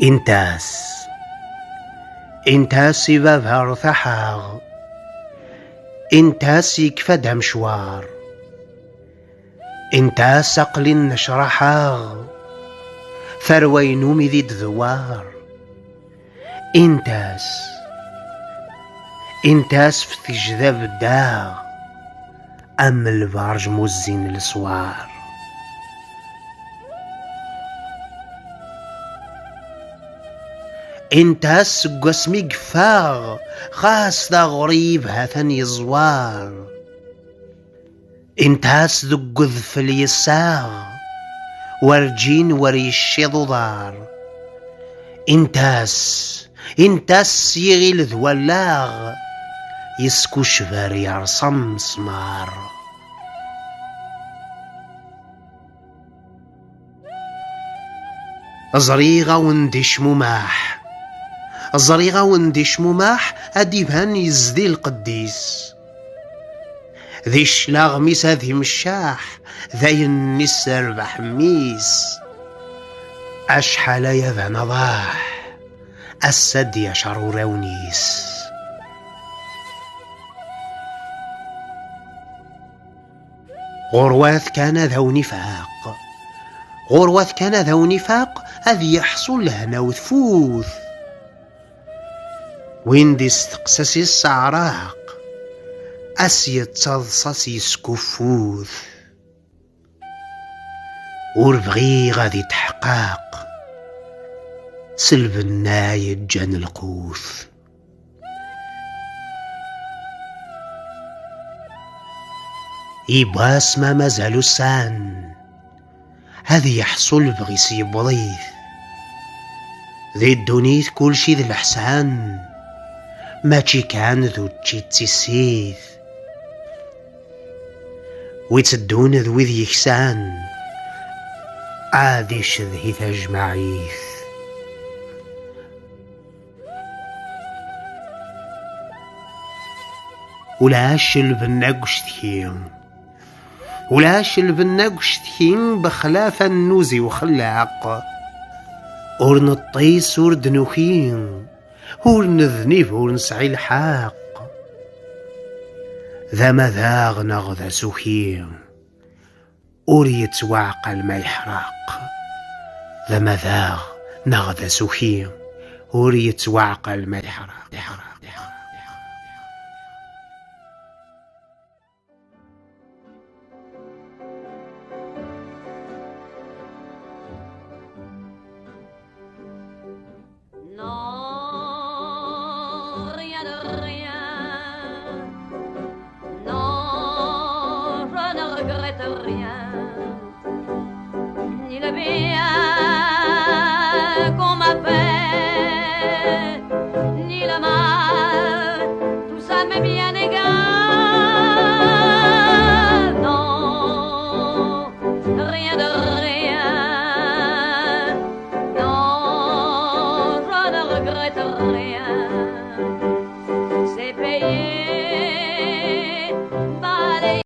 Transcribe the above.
إنتاس إنتاس بابها رثحاغ، إنتاس يكفد مشوار، إنتاس أقل نشرحاغ ثروينو مذي دوار. إنتاس في تجذاب الداغ أم البارج مزين الصوار. إنتاس قسمي قفاغ خاص ذا غريب هاثن يزوار. إنتاس ذو قذف اليساغ ورجين وريشي ضار. إنتاس يغيل ذولاغ يسكو شفار يرسم مسمار. زريغة وندش مماح، زريغة وندش مماح أديبهن يزدي القديس. ذي الشلاغ ميس هذي مشاح ذي النسر بحميس. أشحال يذا نضاح السد يشرور ونيس. غرواث كان ذو نفاق، غرواث كان ذو نفاق أذ يحصل لهنا وثفوث. وين دي استقسسي السعراق أسيد تضصصي سكفوث. وربغي غادي تحقاق سلب النايد جان القوث. يباس ما مازالو سان هذي يحصل بغيسي بضيف. ذي الدنيت كل شي ذي الحسان ماشي كان ذو تشيتسي السيث. ويتسدون ذو ذي يكسان عادي شذهي تجمعيث. ولاش البناق وشتكين، ولاش البناق وشتكين بخلاف النوزي وخلاق. ور نطيس ور دنوخين ور نذنيف ور نسعي الحاق. ذا مذاغ نغذا سخين ور يتوعقل ما يحرق. ذا مذاغ نغذا سخين ور يتوعقل ما يحرق. Non, je ne regrette rien.